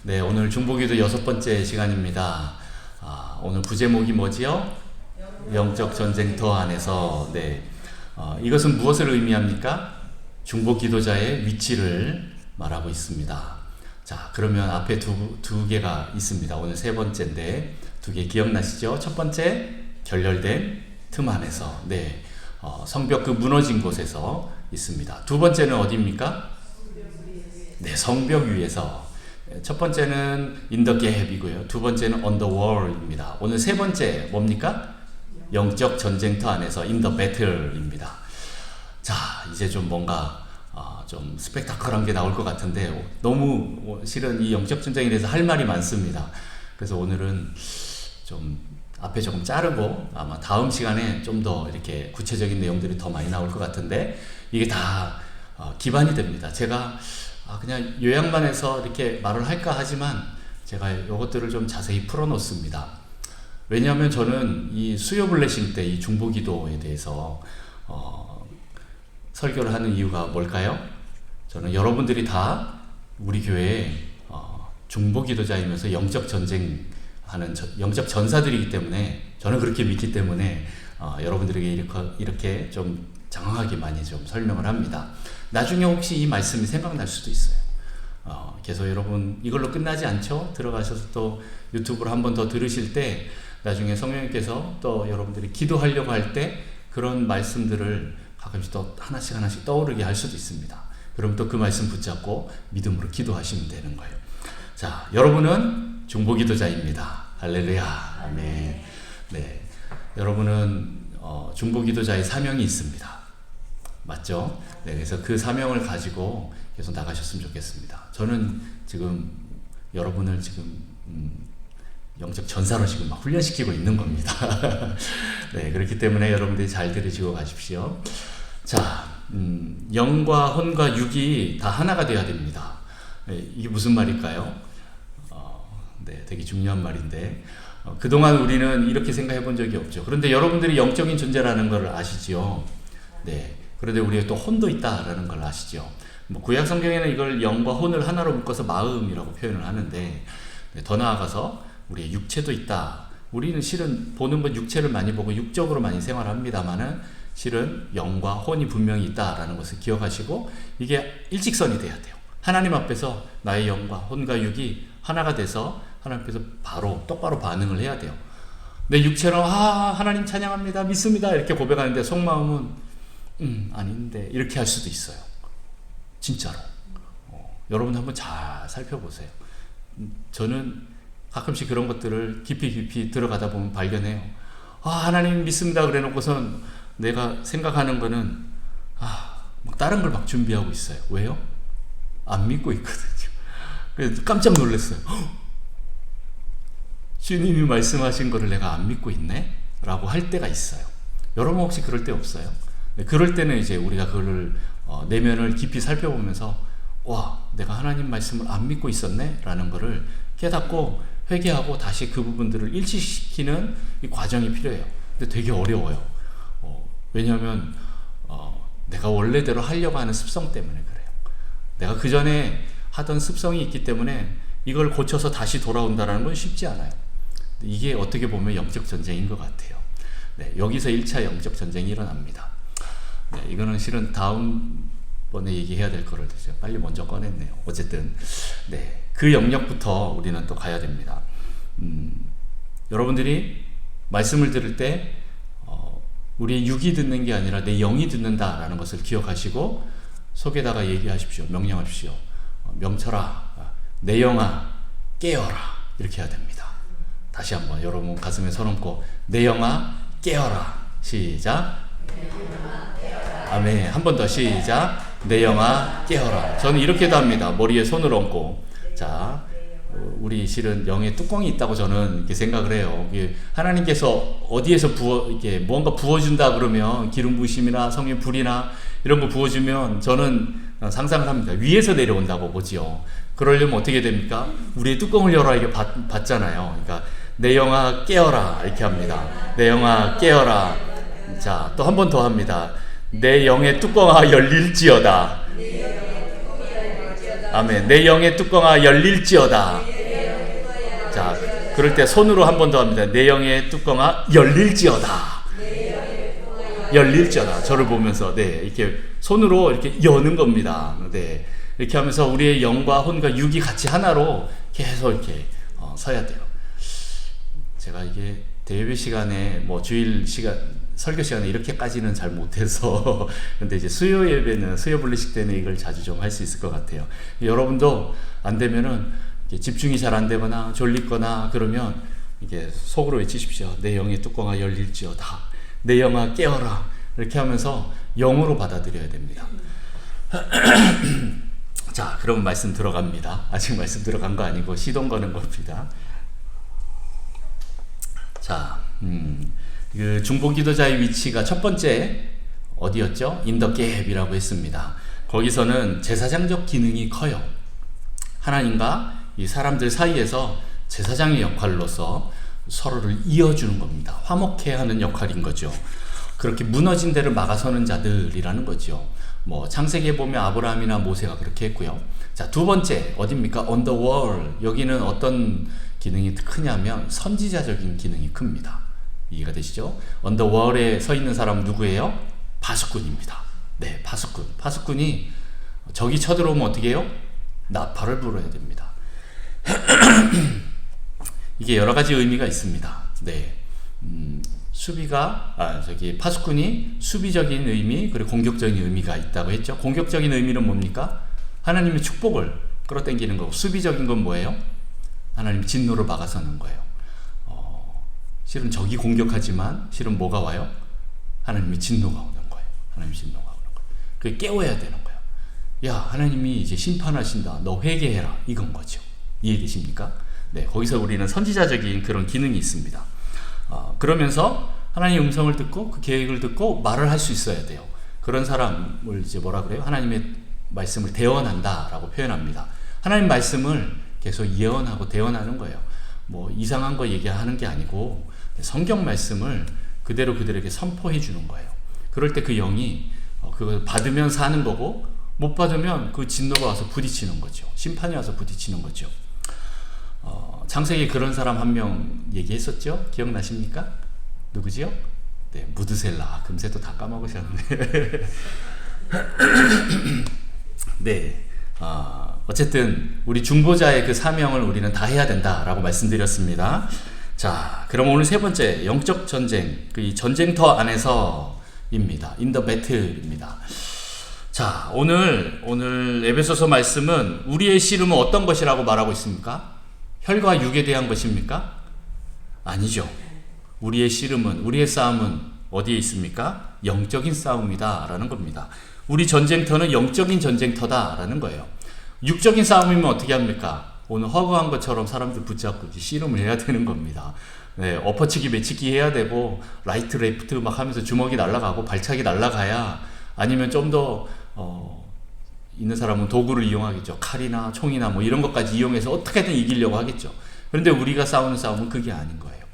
네, 오늘 중보기도 6번째 시간입니다. 오늘 부제목이 뭐지요? 영적 전쟁터 안에서. 네, 이것은 무엇을 의미합니까? 중보기도자의 위치를 말하고 있습니다. 자, 그러면 앞에 두 개가 있습니다. 오늘 세 번째인데 두 개 기억나시죠? 첫 번째, 결렬된 틈 안에서. 네, 성벽 그 무너진 곳에서 있습니다. 두 번째는 어디입니까? 네, 성벽 위에서. 첫 번째는 in the gap이고요. 두 번째는 on the wall입니다. 오늘 세 번째 뭡니까? 영적 전쟁터 안에서 in the battle입니다. 자, 이제 좀 뭔가 좀 스펙타클한 게 나올 것 같은데 너무 실은 이 영적 전쟁에 대해서 할 말이 많습니다. 그래서 오늘은 좀 앞에 조금 자르고 아마 다음 시간에 좀 더 이렇게 구체적인 내용들이 더 많이 나올 것 같은데 이게 다 기반이 됩니다. 제가 그냥 요약만 해서 이렇게 말을 할까 하지만 제가 이것들을 좀 자세히 풀어놓습니다. 왜냐하면 저는 이 수요 블레싱 때 이 중보기도에 대해서 설교를 하는 이유가 뭘까요? 저는 여러분들이 다 우리 교회에 중보기도자이면서 영적 전쟁하는 영적 전사들이기 때문에 저는 그렇게 믿기 때문에 여러분들에게 이렇게 좀 장황하게 많이 좀 설명을 합니다. 나중에 혹시 이 말씀이 생각날 수도 있어요. 그래서 여러분 이걸로 끝나지 않죠? 들어가셔서 또 유튜브로 한 번 더 들으실 때 나중에 성령님께서 또 여러분들이 기도하려고 할 때 그런 말씀들을 가끔씩 또 하나씩 떠오르게 할 수도 있습니다. 그럼 또 그 말씀 붙잡고 믿음으로 기도하시면 되는 거예요. 자, 여러분은 중보기도자입니다. 할렐루야. 아멘. 네, 여러분은 중보기도자의 사명이 있습니다. 맞죠? 네, 그래서 그 사명을 가지고 계속 나가셨으면 좋겠습니다. 저는 지금 여러분을 지금 영적 전사로 지금 막 훈련시키고 있는 겁니다. 네, 그렇기 때문에 여러분들이 잘 들으시고 가십시오. 자, 영과 혼과 육이 다 하나가 되어야 됩니다. 네, 이게 무슨 말일까요? 네, 되게 중요한 말인데 그동안 우리는 이렇게 생각해 본 적이 없죠. 그런데 여러분들이 영적인 존재라는 걸 아시죠? 네. 그런데 우리가 또 혼도 있다라는 걸 아시죠? 구약 성경에는 이걸 영과 혼을 하나로 묶어서 마음이라고 표현을 하는데 더 나아가서 우리의 육체도 있다. 우리는 실은 보는 건 육체를 많이 보고 육적으로 많이 생활합니다만은 실은 영과 혼이 분명히 있다라는 것을 기억하시고 이게 일직선이 돼야 돼요. 하나님 앞에서 나의 영과 혼과 육이 하나가 돼서 하나님 앞에서 똑바로 반응을 해야 돼요. 내 육체로 하나님 찬양합니다, 믿습니다 이렇게 고백하는데 속마음은 아닌데 이렇게 할 수도 있어요. 진짜로. 여러분 한번 잘 살펴보세요. 저는 가끔씩 그런 것들을 깊이 들어가다 보면 발견해요. 하나님 믿습니다 그래 놓고선 내가 생각하는 거는 막 다른 걸 막 준비하고 있어요. 왜요? 안 믿고 있거든요. 그래서 깜짝 놀랐어요. 주님이 말씀하신 거를 내가 안 믿고 있네? 라고 할 때가 있어요. 여러분 혹시 그럴 때 없어요? 네, 그럴 때는 이제 우리가 그걸 내면을 깊이 살펴보면서 내가 하나님 말씀을 안 믿고 있었네? 라는 거를 깨닫고 회개하고 다시 그 부분들을 일치시키는 이 과정이 필요해요. 근데 되게 어려워요. 왜냐하면 내가 원래대로 하려고 하는 습성 때문에 그래요. 내가 그 전에 하던 습성이 있기 때문에 이걸 고쳐서 다시 돌아온다는 건 쉽지 않아요. 이게 어떻게 보면 영적 전쟁인 것 같아요. 네, 여기서 1차 영적 전쟁이 일어납니다. 네, 이거는 실은 다음번에 얘기해야 될 거를 제가 빨리 먼저 꺼냈네요. 어쨌든 네, 그 영역부터 우리는 또 가야 됩니다. 여러분들이 말씀을 들을 때 우리의 육이 듣는 게 아니라 내 영이 듣는다라는 것을 기억하시고 속에다가 얘기하십시오. 명령하십시오. 명철아, 내 영아 깨어라 이렇게 해야 됩니다. 다시 한번 여러분 가슴에 손 얹고 내 영아 깨어라. 시작. 아멘. 한 번 더 시작. 내 영아 깨어라. 저는 이렇게도 합니다. 머리에 손을 얹고. 자, 우리 실은 영에 뚜껑이 있다고 저는 이렇게 생각을 해요. 하나님께서 어디에서 이렇게 뭔가 부어준다 그러면 기름 부으심이나 성령 불이나 이런 거 부어주면 저는 상상을 합니다. 위에서 내려온다고 보지요. 그러려면 어떻게 됩니까? 우리의 뚜껑을 열어 이게 받잖아요. 그러니까 내 영아 깨어라 이렇게 합니다. 내 영아 깨어라. 자, 또 한 번 더 합니다. 내 영의 뚜껑아 열릴지어다. 아멘. 내 영의 뚜껑아 열릴지어다. 자, 그럴 때 손으로 한 번 더 합니다. 내 영의 뚜껑아 열릴지어다. 열릴지어다. 저를 보면서 네, 이렇게 손으로 이렇게 여는 겁니다. 네, 이렇게 하면서 우리의 영과 혼과 육이 같이 하나로 계속 이렇게 서야 돼요. 제가 이게 대예배 시간에 뭐 주일 시간 설교 시간에 이렇게까지는 잘 못해서 근데 이제 수요 예배는 수요 분리식 때는 이걸 자주 좀 할 수 있을 것 같아요. 여러분도 안 되면은 집중이 잘 안 되거나 졸리거나 그러면 이게 속으로 외치십시오. 내 영의 뚜껑아 열릴지어다. 내 영아 깨어라. 이렇게 하면서 영으로 받아들여야 됩니다. 자, 그럼 말씀 들어갑니다. 아직 말씀 들어간 거 아니고 시동 거는 겁니다. 자, 그 중보기도자의 위치가 첫 번째 어디였죠? 인더갭이라고 했습니다. 거기서는 제사장적 기능이 커요. 하나님과 이 사람들 사이에서 제사장의 역할로서 서로를 이어주는 겁니다. 화목해 하는 역할인 거죠. 그렇게 무너진 데를 막아서는 자들이라는 거죠. 뭐 창세기에 보면 아브라함이나 모세가 그렇게 했고요. 자, 두 번째 어디입니까? On the wall. 여기는 어떤 기능이 크냐면 선지자적인 기능이 큽니다. 이해가 되시죠? On the wall에 서 있는 사람은 누구예요? 파수꾼입니다. 네, 파수꾼. 파수꾼이 적이 쳐들어오면 어떻게 해요? 나팔을 불어야 됩니다. 이게 여러 가지 의미가 있습니다. 네, 파수꾼이 수비적인 의미 그리고 공격적인 의미가 있다고 했죠. 공격적인 의미는 뭡니까? 하나님의 축복을 끌어당기는 거고, 수비적인 건 뭐예요? 하나님 진노를 막아서는 거예요. 실은 적이 공격하지만 실은 뭐가 와요? 하나님의 진노가 오는 거예요. 하나님의 진노가 오는 거예요. 그게 깨워야 되는 거예요. 야, 하나님이 이제 심판하신다. 너 회개해라. 이건 거죠. 이해되십니까? 네, 거기서 우리는 선지자적인 그런 기능이 있습니다. 그러면서 하나님의 음성을 듣고 그 계획을 듣고 말을 할 수 있어야 돼요. 그런 사람을 이제 뭐라 그래요? 하나님의 말씀을 대언한다라고 표현합니다. 하나님 말씀을 계속 예언하고 대언하는 거예요. 뭐 이상한 거 얘기하는 게 아니고 성경 말씀을 그대로에게 선포해 주는 거예요. 그럴 때 그 영이 그걸 받으면 사는 거고 못 받으면 그 진노가 와서 부딪히는 거죠. 심판이 와서 부딪히는 거죠. 창세기에 그런 사람 한 명 얘기했었죠? 기억나십니까? 누구지요? 네, 무드셀라. 금세도 다 까먹으셨네. 네, 어쨌든 우리 중보자의 그 사명을 우리는 다 해야 된다라고 말씀드렸습니다. 자, 그럼 오늘 세 번째 영적 전쟁, 그 전쟁터 안에서입니다. In the battle입니다. 자, 오늘 에베소서 말씀은 우리의 씨름은 어떤 것이라고 말하고 있습니까? 혈과 육에 대한 것입니까? 아니죠. 우리의 씨름은, 우리의 싸움은 어디에 있습니까? 영적인 싸움이다 라는 겁니다. 우리 전쟁터는 영적인 전쟁터다 라는 거예요. 육적인 싸움이면 어떻게 합니까? 오늘 허구한 것처럼 사람들 붙잡고 씨름을 해야 되는 겁니다. 네, 엎어치기 매치기 해야 되고 라이트 레프트 막 하면서 주먹이 날아가고 발차기 날아가야, 아니면 좀 더 있는 사람은 도구를 이용하겠죠. 칼이나 총이나 뭐 이런 것까지 이용해서 어떻게든 이기려고 하겠죠. 그런데 우리가 싸우는 싸움은 그게 아닌 거예요.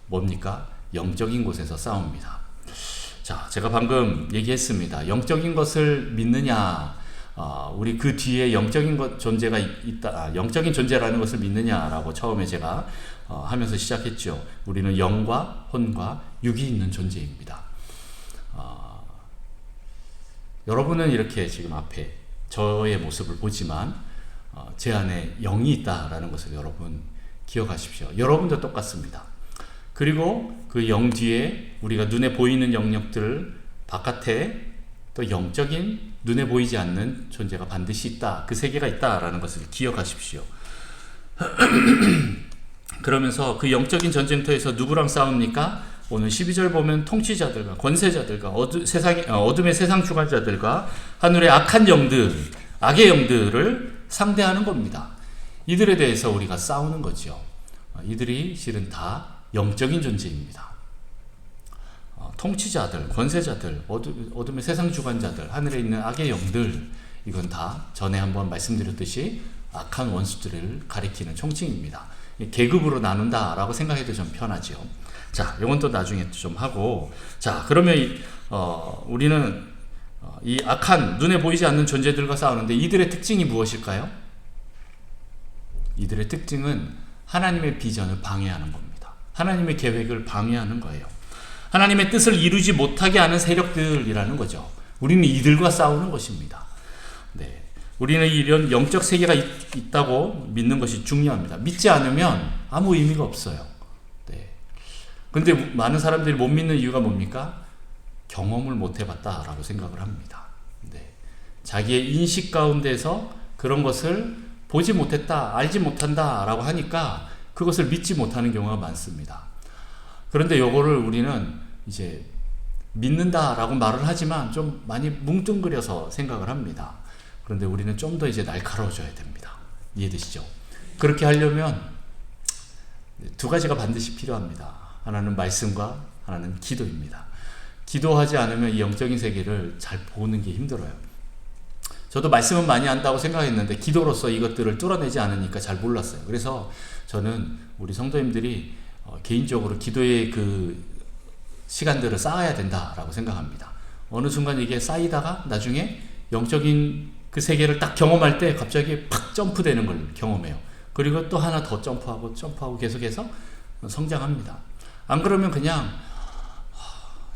뭡니까? 영적인 곳에서 싸웁니다. 자, 제가 방금 얘기했습니다. 영적인 것을 믿느냐, 우리 그 뒤에 영적인 존재가 있다, 영적인 존재라는 것을 믿느냐라고 처음에 제가 하면서 시작했죠. 우리는 영과 혼과 육이 있는 존재입니다. 여러분은 이렇게 지금 앞에 저의 모습을 보지만 제 안에 영이 있다라는 것을 여러분 기억하십시오. 여러분도 똑같습니다. 그리고 그 영 뒤에 우리가 눈에 보이는 영역들 바깥에 또 영적인 눈에 보이지 않는 존재가 반드시 있다. 그 세계가 있다라는 것을 기억하십시오. 그러면서 그 영적인 전쟁터에서 누구랑 싸웁니까? 오늘 12절 보면 통치자들과 권세자들과 어둠의 세상 주관자들과 하늘의 악한 영들, 악의 영들을 상대하는 겁니다. 이들에 대해서 우리가 싸우는 거죠. 이들이 실은 다 영적인 존재입니다. 통치자들, 권세자들, 어둠의 세상 주관자들, 하늘에 있는 악의 영들, 이건 다 전에 한번 말씀드렸듯이 악한 원수들을 가리키는 총칭입니다. 계급으로 나눈다라고 생각해도 좀 편하죠. 자, 이건 또 나중에 좀 하고, 자, 그러면 우리는 이 악한 눈에 보이지 않는 존재들과 싸우는데 이들의 특징이 무엇일까요? 이들의 특징은 하나님의 비전을 방해하는 겁니다. 하나님의 계획을 방해하는 거예요. 하나님의 뜻을 이루지 못하게 하는 세력들이라는 거죠. 우리는 이들과 싸우는 것입니다. 네, 우리는 이런 영적 세계가 있다고 믿는 것이 중요합니다. 믿지 않으면 아무 의미가 없어요. 네. 근데 많은 사람들이 못 믿는 이유가 뭡니까? 경험을 못 해봤다라고 생각을 합니다. 네. 자기의 인식 가운데서 그런 것을 보지 못했다, 알지 못한다라고 하니까 그것을 믿지 못하는 경우가 많습니다. 그런데 요거를 우리는 이제 믿는다라고 말을 하지만 좀 많이 뭉뚱그려서 생각을 합니다. 그런데 우리는 좀 더 이제 날카로워져야 됩니다. 이해되시죠? 그렇게 하려면 두 가지가 반드시 필요합니다. 하나는 말씀과 하나는 기도입니다. 기도하지 않으면 이 영적인 세계를 잘 보는 게 힘들어요. 저도 말씀은 많이 안다고 생각했는데 기도로서 이것들을 뚫어내지 않으니까 잘 몰랐어요. 그래서 저는 우리 성도님들이 개인적으로 기도의 그 시간들을 쌓아야 된다라고 생각합니다. 어느 순간 이게 쌓이다가 나중에 영적인 그 세계를 딱 경험할 때 갑자기 팍 점프되는 걸 경험해요. 그리고 또 하나 더 점프하고 계속해서 성장합니다. 안 그러면 그냥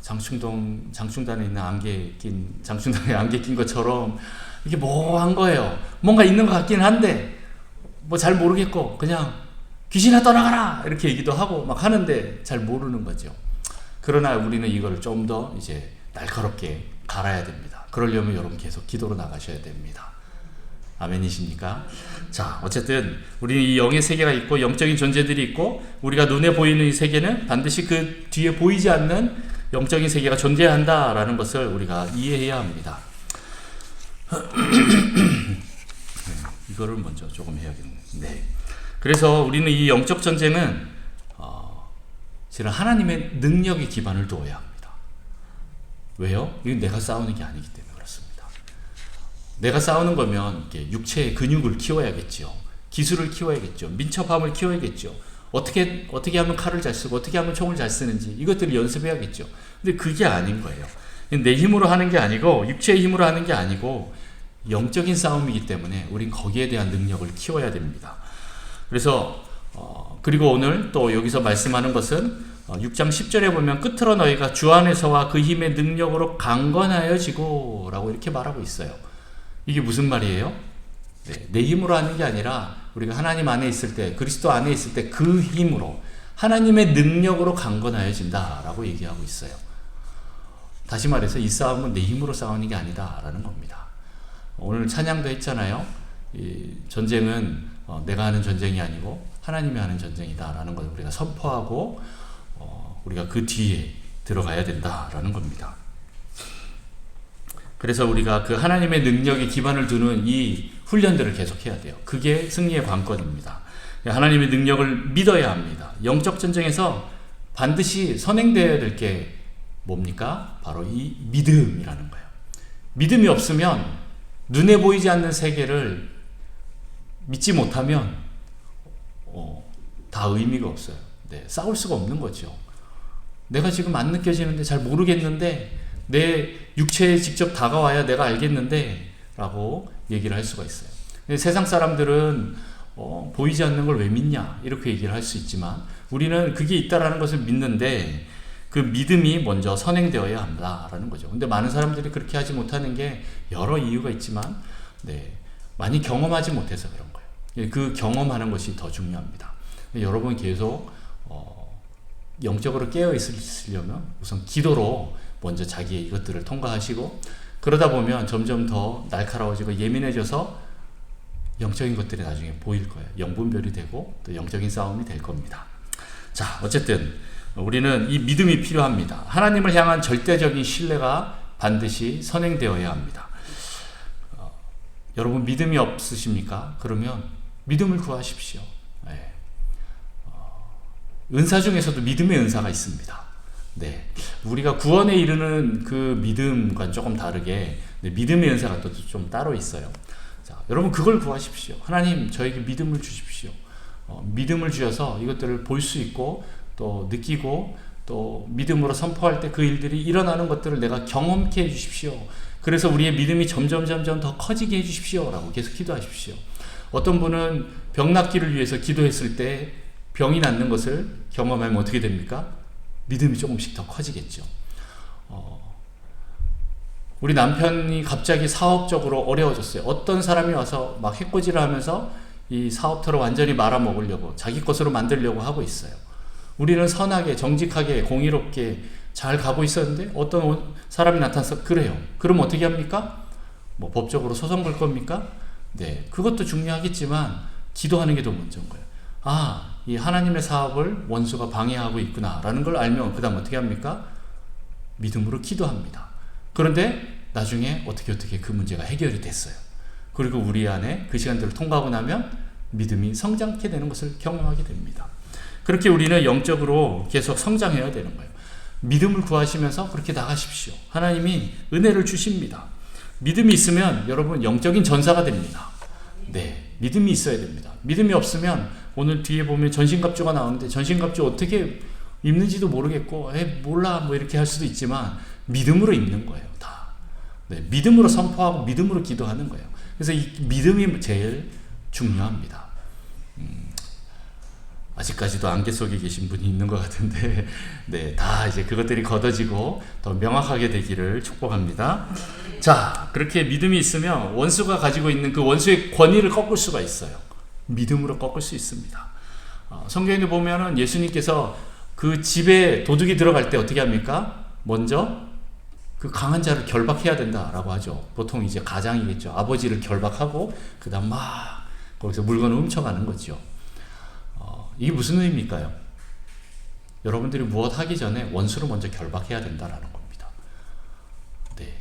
장충단에 있는 장충단에 안개 낀 것처럼 이게 뭐한 거예요. 뭔가 있는 것 같긴 한데 뭐 잘 모르겠고 그냥 귀신아 떠나가라 이렇게 얘기도 하고 막 하는데 잘 모르는 거죠. 그러나 우리는 이걸 좀 더 이제 날카롭게 갈아야 됩니다. 그러려면 여러분 계속 기도로 나가셔야 됩니다. 아멘이십니까? 자, 어쨌든 우리는 이 영의 세계가 있고 영적인 존재들이 있고 우리가 눈에 보이는 이 세계는 반드시 그 뒤에 보이지 않는 영적인 세계가 존재한다라는 것을 우리가 이해해야 합니다. 이거를 먼저 조금 해야겠네. 네. 그래서 우리는 이 영적 전쟁은 실은 하나님의 능력에 기반을 두어야 합니다. 왜요? 이건 내가 싸우는 게 아니기 때문에 그렇습니다. 내가 싸우는 거면 이렇게 육체의 근육을 키워야겠죠. 기술을 키워야겠죠. 민첩함을 키워야겠죠. 어떻게 하면 칼을 잘 쓰고 어떻게 하면 총을 잘 쓰는지 이것들을 연습해야겠죠. 근데 그게 아닌 거예요. 내 힘으로 하는 게 아니고 육체의 힘으로 하는 게 아니고 영적인 싸움이기 때문에 우린 거기에 대한 능력을 키워야 됩니다. 그래서 그리고 오늘 또 여기서 말씀하는 것은 6장 10절에 보면 끝으로 너희가 주 안에서와 그 힘의 능력으로 강건하여지고 라고 이렇게 말하고 있어요. 이게 무슨 말이에요? 네, 내 힘으로 하는 게 아니라 우리가 하나님 안에 있을 때 그리스도 안에 있을 때 그 힘으로 하나님의 능력으로 강건하여진다 라고 얘기하고 있어요. 다시 말해서 이 싸움은 내 힘으로 싸우는 게 아니다 라는 겁니다. 오늘 찬양도 했잖아요. 이 전쟁은 내가 하는 전쟁이 아니고 하나님이 하는 전쟁이다 라는 것을 우리가 선포하고 우리가 그 뒤에 들어가야 된다라는 겁니다. 그래서 우리가 그 하나님의 능력에 기반을 두는 이 훈련들을 계속해야 돼요. 그게 승리의 관건입니다. 하나님의 능력을 믿어야 합니다. 영적 전쟁에서 반드시 선행되어야 될 게 뭡니까? 바로 이 믿음이라는 거예요. 믿음이 없으면 눈에 보이지 않는 세계를 믿지 못하면 다 의미가 없어요. 네, 싸울 수가 없는 거죠. 내가 지금 안 느껴지는데 잘 모르겠는데 내 육체에 직접 다가와야 내가 알겠는데 라고 얘기를 할 수가 있어요. 세상 사람들은 보이지 않는 걸 왜 믿냐 이렇게 얘기를 할 수 있지만 우리는 그게 있다라는 것을 믿는데 그 믿음이 먼저 선행되어야 한다라는 거죠. 근데 많은 사람들이 그렇게 하지 못하는 게 여러 이유가 있지만 많이 경험하지 못해서 그런 거예요. 그 경험하는 것이 더 중요합니다. 여러분 계속 영적으로 깨어 있으려면 우선 기도로 먼저 자기의 이것들을 통과하시고 그러다 보면 점점 더 날카로워지고 예민해져서 영적인 것들이 나중에 보일 거예요. 영분별이 되고 또 영적인 싸움이 될 겁니다. 자, 어쨌든 우리는 이 믿음이 필요합니다. 하나님을 향한 절대적인 신뢰가 반드시 선행되어야 합니다. 여러분 믿음이 없으십니까? 그러면 믿음을 구하십시오. 네. 은사 중에서도 믿음의 은사가 있습니다. 네. 우리가 구원에 이르는 그 믿음과 조금 다르게 믿음의 은사가 또 좀 따로 있어요. 자, 여러분 그걸 구하십시오. 하나님 저에게 믿음을 주십시오. 믿음을 주셔서 이것들을 볼 수 있고 또 느끼고 또 믿음으로 선포할 때 그 일들이 일어나는 것들을 내가 경험케 해 주십시오. 그래서 우리의 믿음이 점점 더 커지게 해주십시오라고 계속 기도하십시오. 어떤 분은 병 낫기를 위해서 기도했을 때 병이 낫는 것을 경험하면 어떻게 됩니까? 믿음이 조금씩 더 커지겠죠. 우리 남편이 갑자기 사업적으로 어려워졌어요. 어떤 사람이 와서 막 해코지를 하면서 이 사업터를 완전히 말아먹으려고 자기 것으로 만들려고 하고 있어요. 우리는 선하게 정직하게 공의롭게 잘 가고 있었는데 어떤 사람이 나타나서 그래요. 그럼 어떻게 합니까? 뭐 법적으로 소송 걸 겁니까? 네, 그것도 중요하겠지만 기도하는 게 더 먼저인 거예요. 아, 이 하나님의 사업을 원수가 방해하고 있구나 라는 걸 알면 그 다음 어떻게 합니까? 믿음으로 기도합니다. 그런데 나중에 어떻게 그 문제가 해결이 됐어요. 그리고 우리 안에 그 시간들을 통과하고 나면 믿음이 성장케 되는 것을 경험하게 됩니다. 그렇게 우리는 영적으로 계속 성장해야 되는 거예요. 믿음을 구하시면서 그렇게 나가십시오. 하나님이 은혜를 주십니다. 믿음이 있으면 여러분 영적인 전사가 됩니다. 네, 믿음이 있어야 됩니다. 믿음이 없으면 오늘 뒤에 보면 전신갑주가 나오는데 전신갑주 어떻게 입는지도 모르겠고 몰라 뭐 이렇게 할 수도 있지만 믿음으로 입는 거예요. 다. 네, 믿음으로 선포하고 믿음으로 기도하는 거예요. 그래서 이 믿음이 제일 중요합니다. 아직까지도 안개 속에 계신 분이 있는 것 같은데, 네, 다 이제 그것들이 걷어지고 더 명확하게 되기를 축복합니다. 자, 그렇게 믿음이 있으면 원수가 가지고 있는 그 원수의 권위를 꺾을 수가 있어요. 믿음으로 꺾을 수 있습니다. 성경에 보면은 예수님께서 그 집에 도둑이 들어갈 때 어떻게 합니까? 먼저 그 강한 자를 결박해야 된다라고 하죠. 보통 이제 가장이겠죠. 아버지를 결박하고 그 다음 막 거기서 물건을 훔쳐가는 거죠. 이게 무슨 의미일까요? 여러분들이 무엇 하기 전에 원수를 먼저 결박해야 된다라는 겁니다. 네.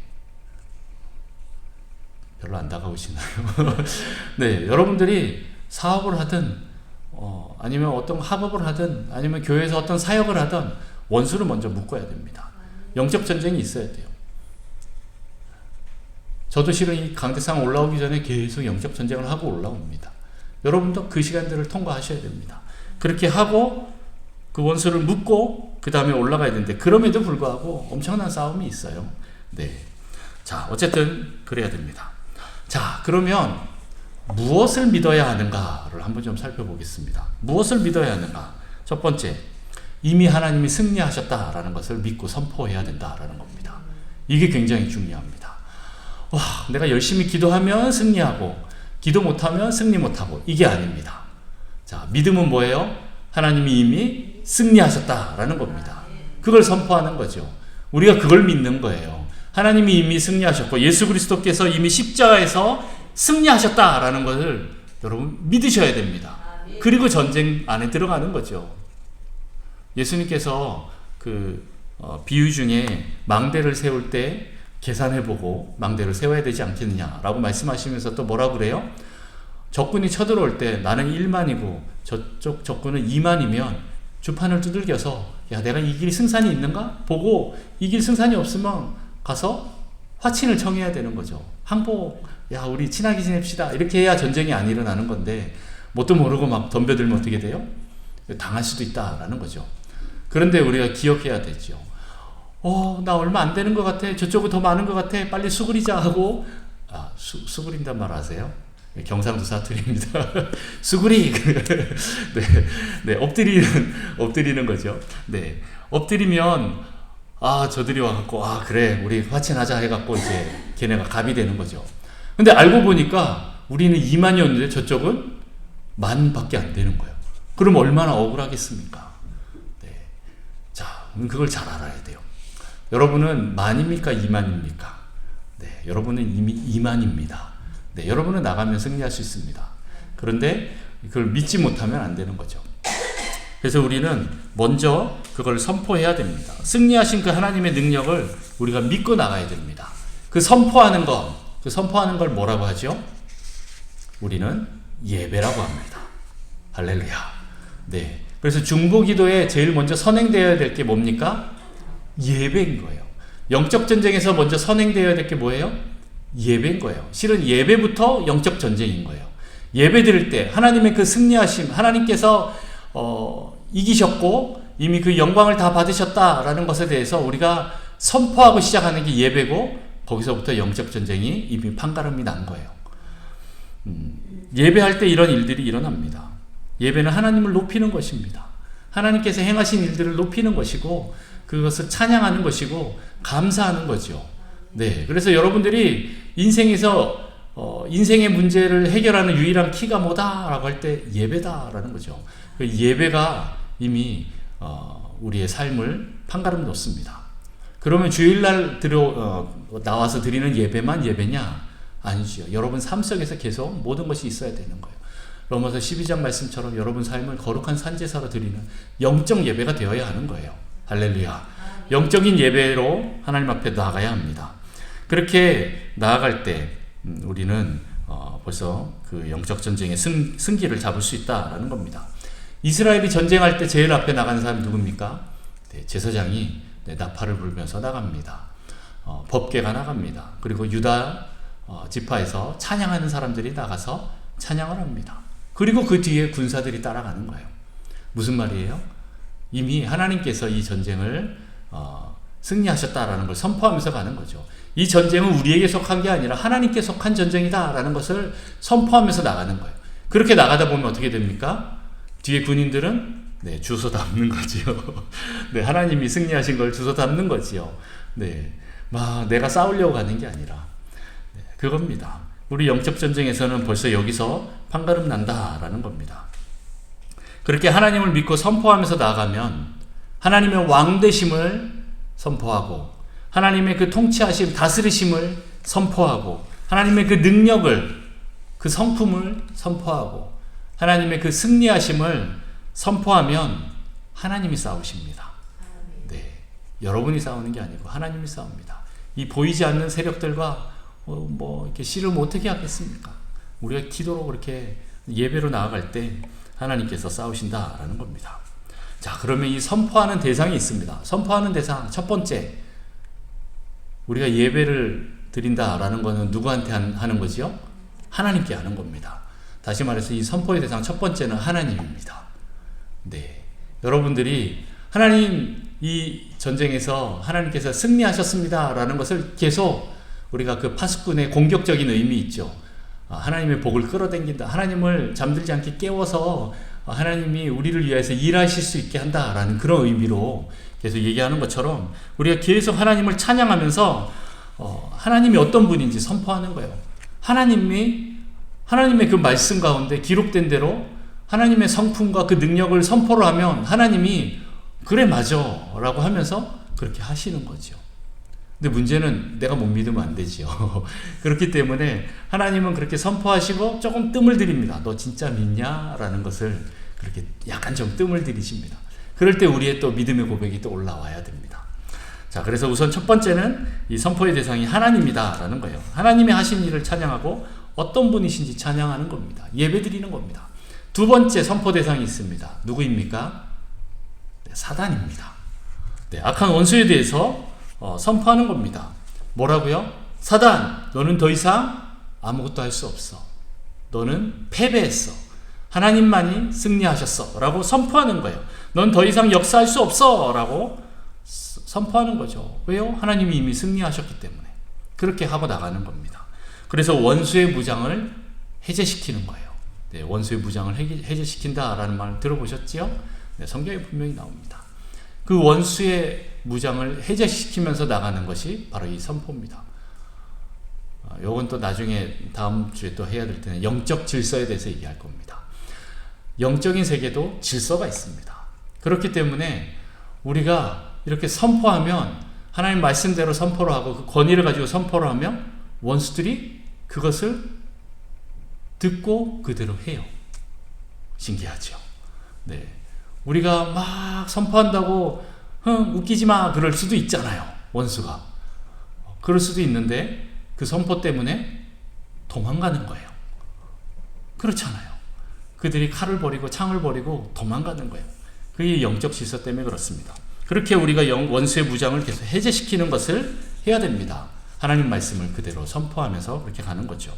별로 안 다가오시나요? 네, 여러분들이 사업을 하든 아니면 어떤 학업을 하든 아니면 교회에서 어떤 사역을 하든 원수를 먼저 묶어야 됩니다. 영적 전쟁이 있어야 돼요. 저도 실은 이 강대상 올라오기 전에 계속 영적 전쟁을 하고 올라옵니다. 여러분도 그 시간들을 통과하셔야 됩니다. 그렇게 하고 그 원수를 묶고 그 다음에 올라가야 되는데 그럼에도 불구하고 엄청난 싸움이 있어요. 네. 자, 어쨌든 그래야 됩니다. 자, 그러면 무엇을 믿어야 하는가를 한번 좀 살펴보겠습니다. 무엇을 믿어야 하는가? 첫 번째, 이미 하나님이 승리하셨다라는 것을 믿고 선포해야 된다라는 겁니다. 이게 굉장히 중요합니다. 와, 내가 열심히 기도하면 승리하고 기도 못하면 승리 못하고 이게 아닙니다. 자, 믿음은 뭐예요? 하나님이 이미 승리하셨다라는 겁니다. 그걸 선포하는 거죠. 우리가 그걸 믿는 거예요. 하나님이 이미 승리하셨고 예수 그리스도께서 이미 십자가에서 승리하셨다라는 것을 여러분 믿으셔야 됩니다. 그리고 전쟁 안에 들어가는 거죠. 예수님께서 그 비유 중에 망대를 세울 때 계산해보고 망대를 세워야 되지 않겠느냐라고 말씀하시면서 또 뭐라 그래요? 적군이 쳐들어올 때 나는 1만이고 저쪽 적군은 2만이면 주판을 두들겨서 야, 내가 이길 승산이 있는가? 보고 이길 승산이 없으면 가서 화친을 청해야 되는 거죠. 항복, 야, 우리 친하게 지냅시다. 이렇게 해야 전쟁이 안 일어나는 건데 뭣도 모르고 막 덤벼들면 어떻게 돼요? 당할 수도 있다라는 거죠. 그런데 우리가 기억해야 되죠. 나 얼마 안 되는 것 같아. 저쪽은 더 많은 것 같아. 빨리 수그리자 하고 수그린단 말 아세요? 경상도 사투리입니다. 수그리. 네, 엎드리는 거죠. 네, 엎드리면 저들이 와갖고 그래 우리 화친하자 해갖고 이제 걔네가 갑이 되는 거죠. 근데 알고 보니까 우리는 2만이었는데 저쪽은 10,000밖에 안 되는 거예요. 그럼 얼마나 억울하겠습니까? 네, 자, 그걸 잘 알아야 돼요. 여러분은 10,000입니까 2만입니까? 네, 여러분은 이미 2만입니다. 네, 여러분은 나가면 승리할 수 있습니다. 그런데 그걸 믿지 못하면 안 되는 거죠. 그래서 우리는 먼저 그걸 선포해야 됩니다. 승리하신 그 하나님의 능력을 우리가 믿고 나가야 됩니다. 그 선포하는 걸 뭐라고 하죠? 우리는 예배라고 합니다. 할렐루야. 네. 그래서 중보기도에 제일 먼저 선행되어야 될 게 뭡니까? 예배인 거예요. 영적 전쟁에서 먼저 선행되어야 될 게 뭐예요? 예배인 거예요. 실은 예배부터 영적 전쟁인 거예요. 예배 드릴 때 하나님의 그 승리하심, 하나님께서 이기셨고 이미 그 영광을 다 받으셨다라는 것에 대해서 우리가 선포하고 시작하는 게 예배고 거기서부터 영적 전쟁이 이미 판가름이 난 거예요. 예배할 때 이런 일들이 일어납니다. 예배는 하나님을 높이는 것입니다. 하나님께서 행하신 일들을 높이는 것이고 그것을 찬양하는 것이고 감사하는 거죠. 네, 그래서 여러분들이 인생에서 인생의 문제를 해결하는 유일한 키가 뭐다라고 할 때 예배다라는 거죠. 그 예배가 이미 우리의 삶을 판가름 놓습니다. 그러면 주일날 나와서 드리는 예배만 예배냐? 아니죠. 여러분 삶 속에서 계속 모든 것이 있어야 되는 거예요. 로마서 12장 말씀처럼 여러분 삶을 거룩한 산제사로 드리는 영적 예배가 되어야 하는 거예요. 할렐루야. 영적인 예배로 하나님 앞에 나아가야 합니다. 그렇게 나아갈 때 우리는 벌써 그 영적 전쟁의 승기를 잡을 수 있다라는 겁니다. 이스라엘이 전쟁할 때 제일 앞에 나간 사람이 누굽니까? 네, 제사장이 나팔을 불면서 나갑니다. 법궤가 나갑니다. 그리고 유다 지파에서 찬양하는 사람들이 나가서 찬양을 합니다. 그리고 그 뒤에 군사들이 따라가는 거예요. 무슨 말이에요? 이미 하나님께서 이 전쟁을 승리하셨다라는 걸 선포하면서 가는 거죠. 이 전쟁은 우리에게 속한 게 아니라 하나님께 속한 전쟁이다라는 것을 선포하면서 나가는 거예요. 그렇게 나가다 보면 어떻게 됩니까? 뒤에 군인들은 주워 담는 거지요. 네, 하나님이 승리하신 걸 주워 담는 거지요. 네, 내가 싸우려고 가는 게 아니라 그겁니다. 우리 영적 전쟁에서는 벌써 여기서 판가름 난다라는 겁니다. 그렇게 하나님을 믿고 선포하면서 나가면 하나님의 왕되심을 선포하고 하나님의 그 통치하심, 다스리심을 선포하고 하나님의 그 능력을, 그 성품을 선포하고 하나님의 그 승리하심을 선포하면 하나님이 싸우십니다. 네, 여러분이 싸우는 게 아니고 하나님이 싸웁니다. 이 보이지 않는 세력들과 이렇게 씨름 어떻게 하겠습니까? 우리가 기도로 그렇게 예배로 나아갈 때 하나님께서 싸우신다라는 겁니다. 자, 그러면 이 선포하는 대상이 있습니다. 선포하는 대상 첫 번째, 우리가 예배를 드린다라는 것은 누구한테 하는 거지요? 하나님께 하는 겁니다. 다시 말해서 이 선포의 대상 첫 번째는 하나님입니다. 네, 여러분들이 하나님 이 전쟁에서 하나님께서 승리하셨습니다라는 것을 계속 우리가 그 파수꾼의 공격적인 의미 있죠. 하나님의 복을 끌어당긴다. 하나님을 잠들지 않게 깨워서 하나님이 우리를 위해서 일하실 수 있게 한다라는 그런 의미로 계속 얘기하는 것처럼 우리가 계속 하나님을 찬양하면서 하나님이 어떤 분인지 선포하는 거예요. 하나님의 그 말씀 가운데 기록된 대로 하나님의 성품과 그 능력을 선포를 하면 하나님이 그래 맞아 라고 하면서 그렇게 하시는 거죠. 근데 문제는 내가 못 믿으면 안 되지요. 그렇기 때문에 하나님은 그렇게 선포하시고 조금 뜸을 들입니다. 너 진짜 믿냐? 라는 것을 그렇게 약간 좀 뜸을 들이십니다. 그럴 때 우리의 또 믿음의 고백이 또 올라와야 됩니다. 자, 그래서 우선 첫 번째는 이 선포의 대상이 하나님이다 라는 거예요. 하나님의 하신 일을 찬양하고 어떤 분이신지 찬양하는 겁니다. 예배 드리는 겁니다. 두 번째 선포 대상이 있습니다. 누구입니까? 네, 사단입니다. 네, 악한 원수에 대해서 선포하는 겁니다. 뭐라고요? 사단, 너는 더 이상 아무것도 할 수 없어. 너는 패배했어. 하나님만이 승리하셨어. 라고 선포하는 거예요. 넌 더 이상 역사할 수 없어. 라고 선포하는 거죠. 왜요? 하나님이 이미 승리하셨기 때문에. 그렇게 하고 나가는 겁니다. 그래서 원수의 무장을 해제시키는 거예요. 네, 원수의 무장을 해제시킨다라는 말 들어보셨지요? 네, 성경에 분명히 나옵니다. 그 원수의 무장을 해제시키면서 나가는 것이 바로 이 선포입니다. 요건 또 나중에 다음 주에 또 해야 될 때는 영적 질서에 대해서 얘기할 겁니다. 영적인 세계도 질서가 있습니다. 그렇기 때문에 우리가 이렇게 선포하면 하나님 말씀대로 선포를 하고 그 권위를 가지고 선포를 하면 원수들이 그것을 듣고 그대로 해요. 신기하죠? 네. 우리가 막 선포한다고 웃기지 마 그럴 수도 있잖아요. 원수가. 그럴 수도 있는데 그 선포 때문에 도망가는 거예요. 그렇잖아요. 그들이 칼을 버리고 창을 버리고 도망가는 거예요. 그게 영적 질서 때문에 그렇습니다. 그렇게 우리가 원수의 무장을 계속 해제시키는 것을 해야 됩니다. 하나님 말씀을 그대로 선포하면서 그렇게 가는 거죠.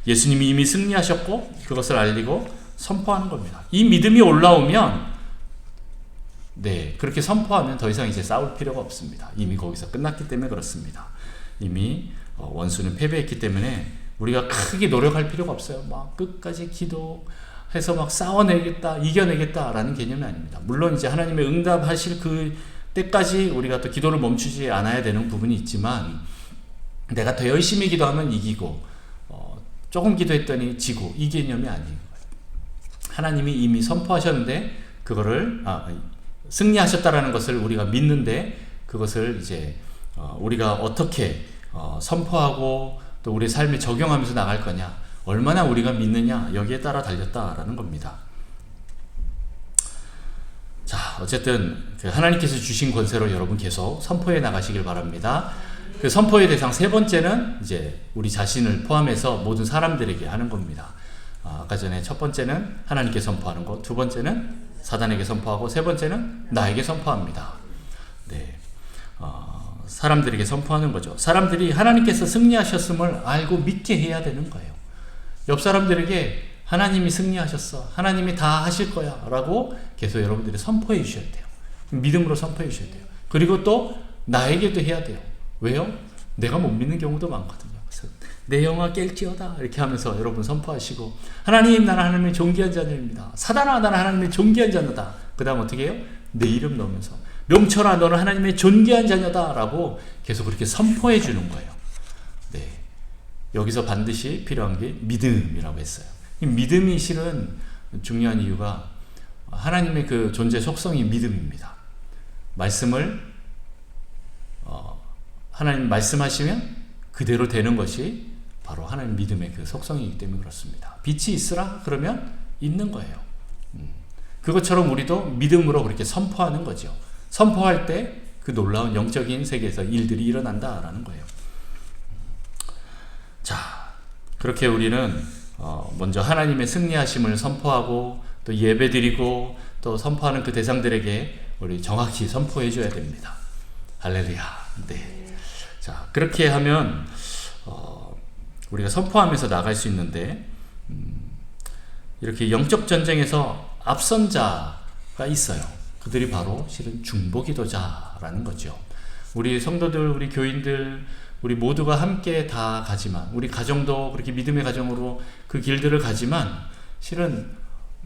예수님이 이미 승리하셨고 그것을 알리고 선포하는 겁니다. 이 믿음이 올라오면 네, 그렇게 선포하면 더 이상 이제 싸울 필요가 없습니다. 이미 거기서 끝났기 때문에 그렇습니다. 이미 원수는 패배했기 때문에 우리가 크게 노력할 필요가 없어요. 막 끝까지 기도해서 막 싸워내겠다, 이겨내겠다라는 개념이 아닙니다. 물론 이제 하나님의 응답하실 그 때까지 우리가 또 기도를 멈추지 않아야 되는 부분이 있지만, 내가 더 열심히 기도하면 이기고 조금 기도했더니 지고, 이 개념이 아니에요. 하나님이 이미 선포하셨는데 그거를 승리하셨다라는 것을 우리가 믿는데, 그것을 이제 우리가 어떻게 선포하고 또 우리 삶에 적용하면서 나갈 거냐, 얼마나 우리가 믿느냐, 여기에 따라 달렸다라는 겁니다. 자, 어쨌든 하나님께서 주신 권세로 여러분 계속 선포해 나가시길 바랍니다. 그 선포의 대상 세 번째는 이제 우리 자신을 포함해서 모든 사람들에게 하는 겁니다. 아까 전에 첫 번째는 하나님께 선포하는 것, 두 번째는 사단에게 선포하고, 세 번째는 나에게 선포합니다. 네, 사람들에게 선포하는 거죠. 사람들이 하나님께서 승리하셨음을 알고 믿게 해야 되는 거예요. 옆 사람들에게 하나님이 승리하셨어, 하나님이 다 하실 거야 라고 계속 여러분들이 선포해 주셔야 돼요. 믿음으로 선포해 주셔야 돼요. 그리고 또 나에게도 해야 돼요. 왜요? 내가 못 믿는 경우도 많거든요. 그래서 내 영화 깰지어다 이렇게 하면서 여러분 선포하시고, 하나님, 나는 하나님의 존귀한 자녀입니다. 사단아, 나는 하나님의 존귀한 자녀다. 그 다음 어떻게 해요? 내 이름 넣으면서 명철아, 너는 하나님의 존귀한 자녀다 라고 계속 그렇게 선포해 주는 거예요. 네, 여기서 반드시 필요한 게 믿음이라고 했어요. 이 믿음이 실은 중요한 이유가 하나님의 그 존재 속성이 믿음입니다. 말씀을 하나님 말씀하시면 그대로 되는 것이 바로 하나님 믿음의 그 속성이기 때문에 그렇습니다. 빛이 있으라 그러면 있는 거예요. 그것처럼 우리도 믿음으로 그렇게 선포하는 거죠. 선포할 때 그 놀라운 영적인 세계에서 일들이 일어난다라는 거예요. 자, 그렇게 우리는 먼저 하나님의 승리하심을 선포하고 또 예배드리고 또 선포하는 그 대상들에게 우리 정확히 선포해 줘야 됩니다. 할렐루야. 네. 자, 그렇게 하면 우리가 선포하면서 나갈 수 있는데, 이렇게 영적 전쟁에서 앞선 자가 있어요. 그들이 바로 실은 중보기도자라는 거죠. 우리 성도들, 우리 교인들, 우리 모두가 함께 다 가지만, 우리 가정도 그렇게 믿음의 가정으로 그 길들을 가지만, 실은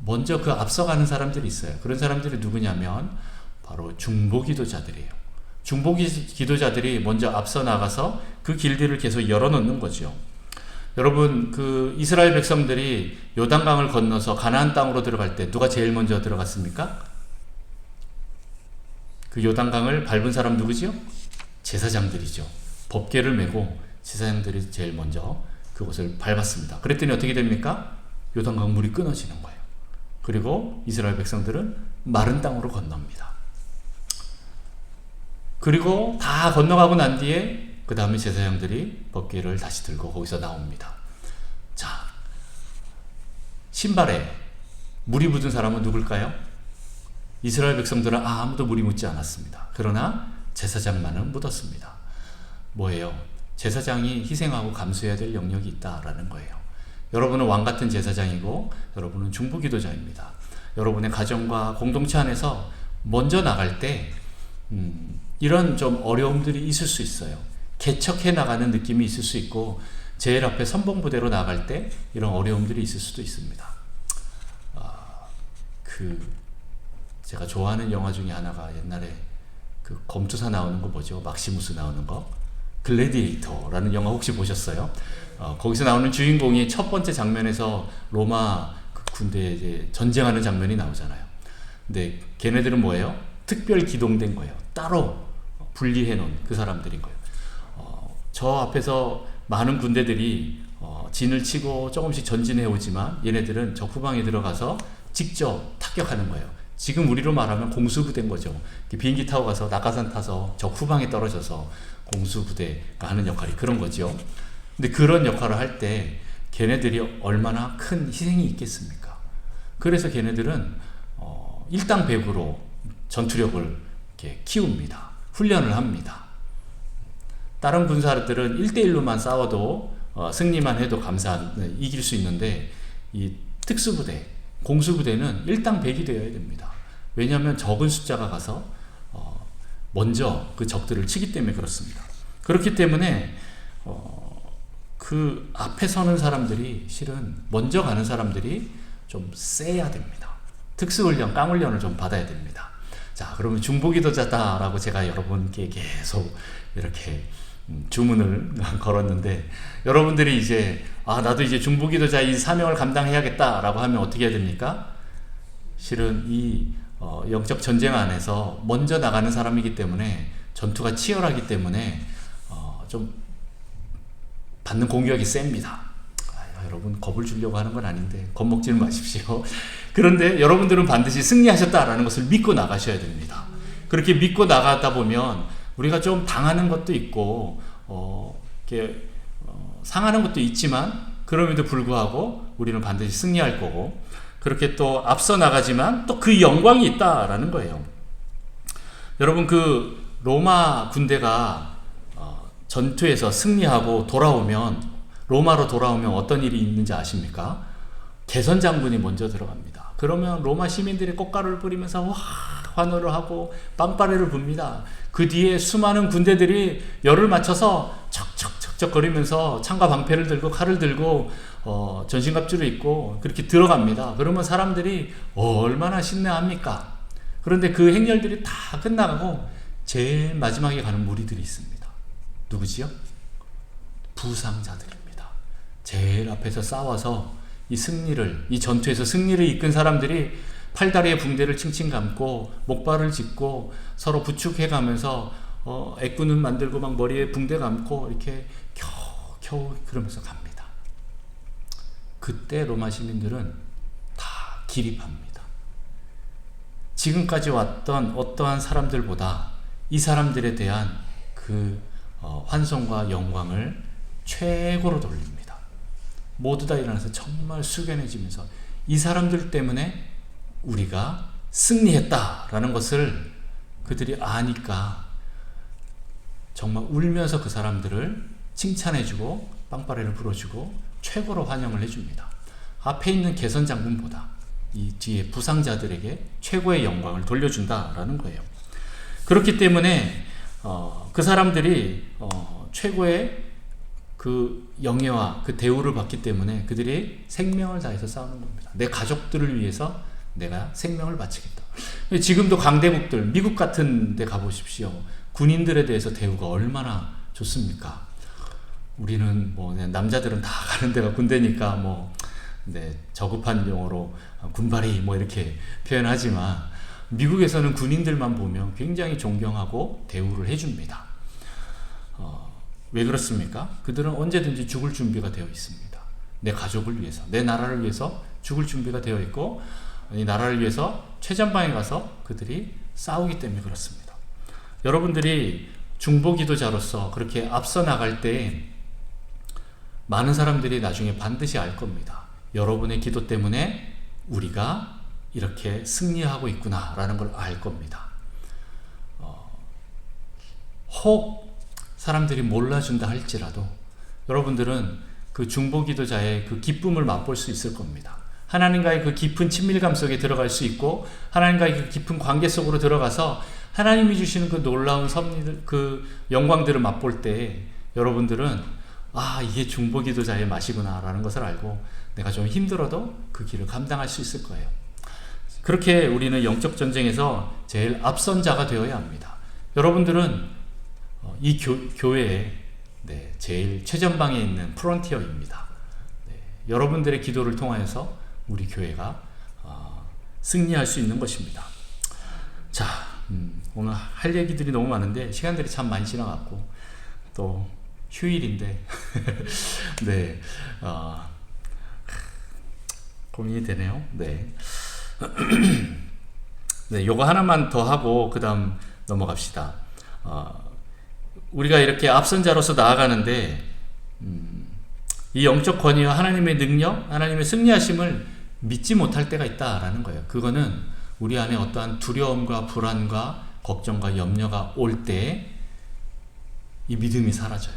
먼저 그 앞서가는 사람들이 있어요. 그런 사람들이 누구냐면 바로 중보기도자들이에요. 중보기도자들이 먼저 앞서 나가서 그 길들을 계속 열어놓는 거죠. 여러분, 그 이스라엘 백성들이 요단강을 건너서 가나안 땅으로 들어갈 때 누가 제일 먼저 들어갔습니까? 그 요단강을 밟은 사람 누구지요? 제사장들이죠. 법궤를 메고 제사장들이 제일 먼저 그곳을 밟았습니다. 그랬더니 어떻게 됩니까? 요단강 물이 끊어지는 거예요. 그리고 이스라엘 백성들은 마른 땅으로 건넙니다. 그리고 다 건너가고 난 뒤에 그 다음에 제사장들이 법궤를 다시 들고 거기서 나옵니다. 자, 신발에 물이 묻은 사람은 누굴까요? 이스라엘 백성들은 아무도 물이 묻지 않았습니다. 그러나 제사장만은 묻었습니다. 뭐예요? 제사장이 희생하고 감수해야 될 영역이 있다라는 거예요. 여러분은 왕같은 제사장이고 여러분은 중보기도자입니다. 여러분의 가정과 공동체 안에서 먼저 나갈 때 이런 좀 어려움들이 있을 수 있어요. 개척해 나가는 느낌이 있을 수 있고, 제일 앞에 선봉부대로 나갈 때 이런 어려움들이 있을 수도 있습니다. 제가 좋아하는 영화 중에 하나가 옛날에 그 검투사 나오는 거 뭐죠? 막시무스 나오는 거, 글래디에이터라는 영화 혹시 보셨어요? 거기서 나오는 주인공이 첫 번째 장면에서 로마 그 군대에 이제 전쟁하는 장면이 나오잖아요. 근데 걔네들은 뭐예요? 특별 기동된 거예요. 따로 분리해 놓은 그 사람들인 거예요. 저 앞에서 많은 군대들이 진을 치고 조금씩 전진해 오지만 얘네들은 적 후방에 들어가서 직접 타격하는 거예요. 지금 우리로 말하면 공수부대인 거죠. 비행기 타고 가서 낙하산 타서 적 후방에 떨어져서 공수부대가 하는 역할이 그런 거죠. 근데 그런 역할을 할 때 걔네들이 얼마나 큰 희생이 있겠습니까? 그래서 걔네들은 일당백으로 전투력을 이렇게 키웁니다. 훈련을 합니다. 다른 군사들은 1대1로만 싸워도 승리만 해도 이길 수 있는데, 이 특수부대, 공수부대는 일당백이 되어야 됩니다. 왜냐하면 적은 숫자가 가서 먼저 그 적들을 치기 때문에 그렇습니다. 그렇기 때문에 그 앞에 서는 사람들이 실은 먼저 가는 사람들이 좀 세야 됩니다. 특수훈련, 깡훈련을 좀 받아야 됩니다. 자, 그러면 중보기도자다라고 제가 여러분께 계속 이렇게 주문을 걸었는데, 여러분들이 이제 나도 이제 중보기도자 이 사명을 감당해야겠다라고 하면 어떻게 해야 됩니까? 실은 이 영적 전쟁 안에서 먼저 나가는 사람이기 때문에, 전투가 치열하기 때문에 좀 받는 공격이 셉니다. 여러분 겁을 주려고 하는 건 아닌데 겁먹지는 마십시오. 그런데 여러분들은 반드시 승리하셨다라는 것을 믿고 나가셔야 됩니다. 그렇게 믿고 나가다 보면 우리가 좀 당하는 것도 있고 이렇게 상하는 것도 있지만, 그럼에도 불구하고 우리는 반드시 승리할 거고, 그렇게 또 앞서 나가지만 또 그 영광이 있다라는 거예요. 여러분, 그 로마 군대가 전투에서 승리하고 돌아오면, 로마로 돌아오면 어떤 일이 있는지 아십니까? 개선 장군이 먼저 들어갑니다. 그러면 로마 시민들이 꽃가루를 뿌리면서 와 환호를 하고 빵빠레를 붑니다. 그 뒤에 수많은 군대들이 열을 맞춰서 척척척척 거리면서 창과 방패를 들고 칼을 들고 전신갑주를 입고 그렇게 들어갑니다. 그러면 사람들이 얼마나 신나합니까? 그런데 그 행렬들이 다 끝나가고 제일 마지막에 가는 무리들이 있습니다. 누구지요? 부상자들입니다. 제일 앞에서 싸워서 이 전투에서 승리를 이끈 사람들이 팔다리에 붕대를 칭칭 감고 목발을 짚고 서로 부축해가면서 애꾸눈 만들고 막 머리에 붕대 감고 이렇게 겨우 그러면서 갑니다. 그때 로마 시민들은 다 기립합니다. 지금까지 왔던 어떠한 사람들보다 이 사람들에 대한 그 환송과 영광을 최고로 돌립니다. 모두 다 일어나서 정말 숙연해지면서 이 사람들 때문에 우리가 승리했다라는 것을 그들이 아니까 정말 울면서 그 사람들을 칭찬해주고 빵빠레를 불어주고 최고로 환영을 해줍니다. 앞에 있는 개선 장군보다 이 뒤에 부상자들에게 최고의 영광을 돌려준다라는 거예요. 그렇기 때문에 그 사람들이 최고의 그 영예와 그 대우를 받기 때문에 그들이 생명을 다해서 싸우는 겁니다. 내 가족들을 위해서 내가 생명을 바치겠다. 지금도 강대국들, 미국 같은 데 가보십시오. 군인들에 대해서 대우가 얼마나 좋습니까? 우리는 남자들은 다 가는 데가 군대니까 저급한 용어로 군발이 이렇게 표현하지만, 미국에서는 군인들만 보면 굉장히 존경하고 대우를 해줍니다. 왜 그렇습니까? 그들은 언제든지 죽을 준비가 되어 있습니다. 내 가족을 위해서, 내 나라를 위해서 죽을 준비가 되어 있고, 이 나라를 위해서 최전방에 가서 그들이 싸우기 때문에 그렇습니다. 여러분들이 중보기도자로서 그렇게 앞서 나갈 때 많은 사람들이 나중에 반드시 알 겁니다. 여러분의 기도 때문에 우리가 이렇게 승리하고 있구나라는 걸 알 겁니다. 혹 사람들이 몰라준다 할지라도 여러분들은 그 중보기도자의 그 기쁨을 맛볼 수 있을 겁니다. 하나님과의 그 깊은 친밀감 속에 들어갈 수 있고, 하나님과의 그 깊은 관계 속으로 들어가서 하나님이 주시는 그 놀라운 섭리들, 그 영광들을 맛볼 때 여러분들은 이게 중보기도자의 맛이구나 라는 것을 알고 내가 좀 힘들어도 그 길을 감당할 수 있을 거예요. 그렇게 우리는 영적 전쟁에서 제일 앞선 자가 되어야 합니다. 여러분들은 이 교회에 제일 최전방에 있는 프론티어입니다. 여러분들의 기도를 통하여서 우리 교회가 승리할 수 있는 것입니다. 자, 오늘 할 얘기들이 너무 많은데 시간들이 참 많이 지나갔고 또 휴일인데 네, 고민이 되네요. 네. 네, 요거 하나만 더 하고 그 다음 넘어갑시다. 우리가 이렇게 앞선자로서 나아가는데 이 영적 권위와 하나님의 능력, 하나님의 승리하심을 믿지 못할 때가 있다라는 거예요. 그거는 우리 안에 어떠한 두려움과 불안과 걱정과 염려가 올 때 이 믿음이 사라져요.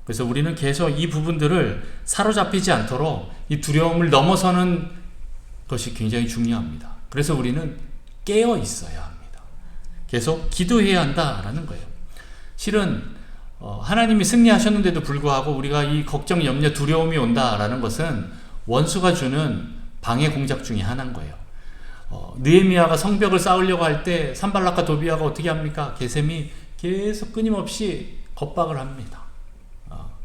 그래서 우리는 계속 이 부분들을 사로잡히지 않도록 이 두려움을 넘어서는 것이 굉장히 중요합니다. 그래서 우리는 깨어 있어야 합니다. 계속 기도해야 한다라는 거예요. 실은 하나님이 승리하셨는데도 불구하고 우리가 이 걱정, 염려, 두려움이 온다라는 것은 원수가 주는 방해 공작 중에 하나인 거예요. 느헤미야가 성벽을 쌓으려고 할 때 산발락과 도비아가 어떻게 합니까? 게셈이 계속 끊임없이 겁박을 합니다.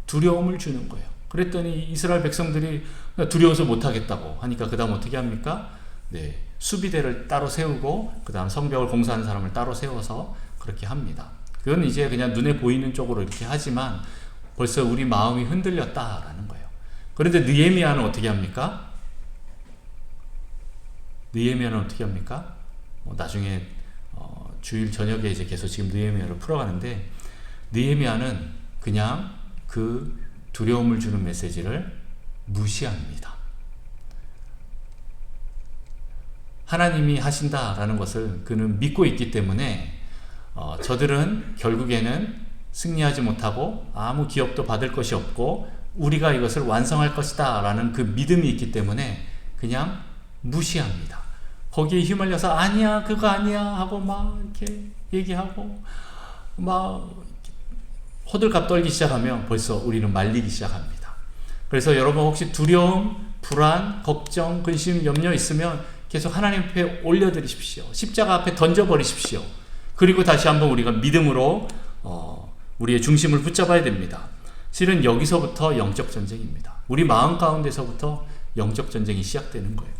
두려움을 주는 거예요. 그랬더니 이스라엘 백성들이 두려워서 못하겠다고 하니까 그 다음 어떻게 합니까? 네, 수비대를 따로 세우고 그 다음 성벽을 공사하는 사람을 따로 세워서 그렇게 합니다. 그건 이제 그냥 눈에 보이는 쪽으로 이렇게 하지만 벌써 우리 마음이 흔들렸다라는 거예요. 그런데 느헤미야는 어떻게 합니까? 느헤미야는 어떻게 합니까? 나중에 주일 저녁에 이제 계속 지금 느헤미야를 풀어가는데 느헤미야는 그냥 그 두려움을 주는 메시지를 무시합니다. 하나님이 하신다라는 것을 그는 믿고 있기 때문에 저들은 결국에는 승리하지 못하고 아무 기업도 받을 것이 없고 우리가 이것을 완성할 것이다 라는 그 믿음이 있기 때문에 그냥 무시합니다. 거기에 휘말려서 아니야 그거 아니야 하고 막 이렇게 얘기하고 막 호들갑 떨기 시작하면 벌써 우리는 말리기 시작합니다. 그래서 여러분 혹시 두려움, 불안, 걱정, 근심, 염려 있으면 계속 하나님 앞에 올려드리십시오. 십자가 앞에 던져버리십시오. 그리고 다시 한번 우리가 믿음으로 우리의 중심을 붙잡아야 됩니다. 실은 여기서부터 영적 전쟁입니다. 우리 마음 가운데서부터 영적 전쟁이 시작되는 거예요.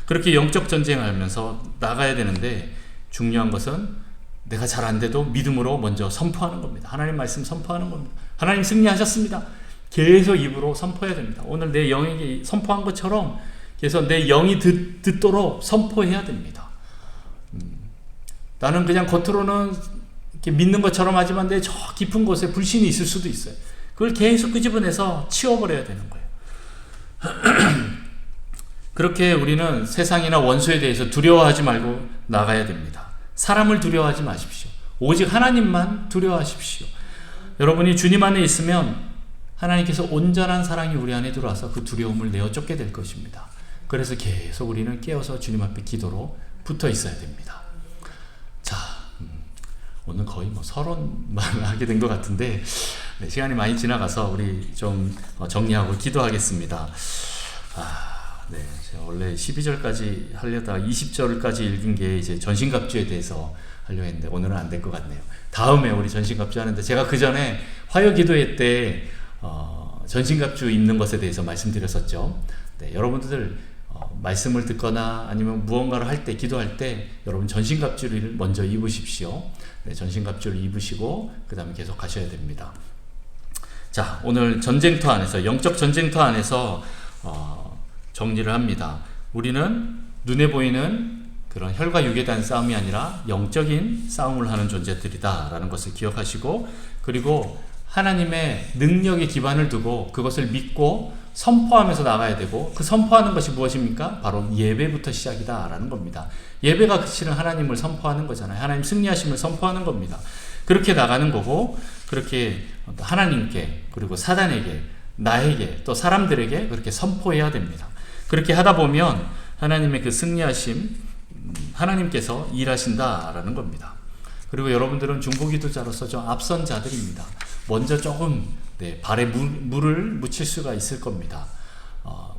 그렇게 영적 전쟁을 하면서 나가야 되는데 중요한 것은 내가 잘 안 돼도 믿음으로 먼저 선포하는 겁니다. 하나님 말씀 선포하는 겁니다. 하나님 승리하셨습니다. 계속 입으로 선포해야 됩니다. 오늘 내 영에게 선포한 것처럼 계속 내 영이 듣도록 선포해야 됩니다. 나는 그냥 겉으로는 이렇게 믿는 것처럼 하지만 내 저 깊은 곳에 불신이 있을 수도 있어요. 그걸 계속 끄집어내서 치워버려야 되는 거예요. 그렇게 우리는 세상이나 원수에 대해서 두려워하지 말고 나가야 됩니다. 사람을 두려워하지 마십시오. 오직 하나님만 두려워하십시오. 여러분이 주님 안에 있으면 하나님께서 온전한 사랑이 우리 안에 들어와서 그 두려움을 내어 쫓게 될 것입니다. 그래서 계속 우리는 깨어서 주님 앞에 기도로 붙어 있어야 됩니다. 자, 오늘 거의 서론만 하게 된 것 같은데 시간이 많이 지나가서 우리 좀 정리하고 기도하겠습니다. 네, 제가 원래 12절까지 하려다가 20절까지 읽은 게 이제 전신갑주에 대해서 하려 했는데 오늘은 안 될 것 같네요. 다음에 우리 전신갑주 하는데 제가 그 전에 화요기도회 때 전신갑주 입는 것에 대해서 말씀드렸었죠. 네, 여러분들 말씀을 듣거나 아니면 무언가를 할 때 기도할 때 여러분 전신갑주를 먼저 입으십시오. 네, 전신갑주를 입으시고 그 다음에 계속 가셔야 됩니다. 자, 오늘 전쟁터 안에서 영적 전쟁터 안에서 정리를 합니다. 우리는 눈에 보이는 그런 혈과 육에 대한 싸움이 아니라 영적인 싸움을 하는 존재들이다 라는 것을 기억하시고 그리고 하나님의 능력에 기반을 두고 그것을 믿고 선포하면서 나가야 되고 그 선포하는 것이 무엇입니까? 바로 예배부터 시작이다 라는 겁니다. 예배가 실은 하나님을 선포하는 거잖아요. 하나님 승리하심을 선포하는 겁니다. 그렇게 나가는 거고 그렇게 하나님께 그리고 사단에게 나에게 또 사람들에게 그렇게 선포해야 됩니다. 그렇게 하다 보면 하나님의 그 승리하심 하나님께서 일하신다라는 겁니다. 그리고 여러분들은 중보기도자로서 좀 앞선 자들입니다. 먼저 조금 발에 물을 묻힐 수가 있을 겁니다.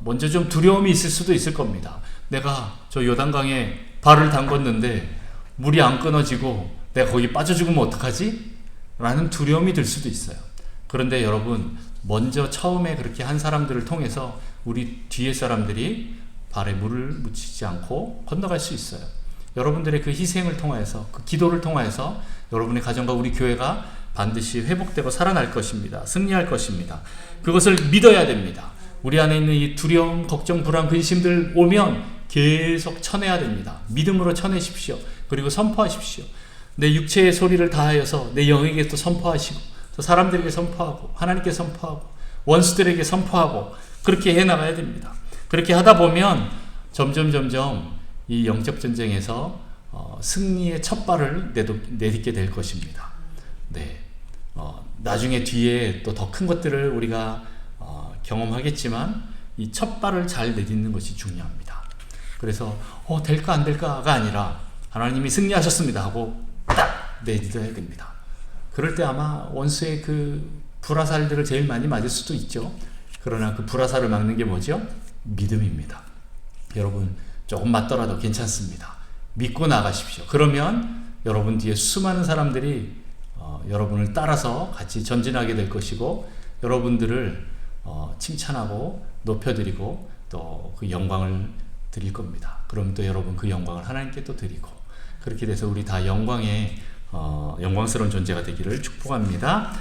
먼저 좀 두려움이 있을 수도 있을 겁니다. 내가 저 요단강에 발을 담궜는데 물이 안 끊어지고 내가 거기 빠져 죽으면 어떡하지? 라는 두려움이 들 수도 있어요. 그런데 여러분 먼저 처음에 그렇게 한 사람들을 통해서 우리 뒤에 사람들이 발에 물을 묻히지 않고 건너갈 수 있어요. 여러분들의 그 희생을 통해서 그 기도를 통해서 여러분의 가정과 우리 교회가 반드시 회복되고 살아날 것입니다. 승리할 것입니다. 그것을 믿어야 됩니다. 우리 안에 있는 이 두려움, 걱정, 불안, 근심들 오면 계속 쳐내야 됩니다. 믿음으로 쳐내십시오. 그리고 선포하십시오. 내 육체의 소리를 다하여서 내 영에게 또 선포하시고 또 사람들에게 선포하고 하나님께 선포하고 원수들에게 선포하고 그렇게 해나가야 됩니다. 그렇게 하다 보면 점점 이 영적 전쟁에서 승리의 첫 발을 내딛게 될 것입니다. 네, 나중에 뒤에 또 더 큰 것들을 우리가 경험하겠지만 이 첫 발을 잘 내딛는 것이 중요합니다. 그래서 될까 안 될까가 아니라 하나님이 승리하셨습니다 하고 딱 내딛어야 됩니다. 그럴 때 아마 원수의 그 불화살들을 제일 많이 맞을 수도 있죠. 그러나 그 불화살을 막는 게 뭐죠? 믿음입니다. 여러분 조금 맞더라도 괜찮습니다. 믿고 나가십시오. 그러면 여러분 뒤에 수많은 사람들이 여러분을 따라서 같이 전진하게 될 것이고 여러분들을 칭찬하고 높여드리고 또 그 영광을 드릴 겁니다. 그럼 또 여러분 그 영광을 하나님께 또 드리고 그렇게 돼서 우리 다 영광스러운 존재가 되기를 축복합니다.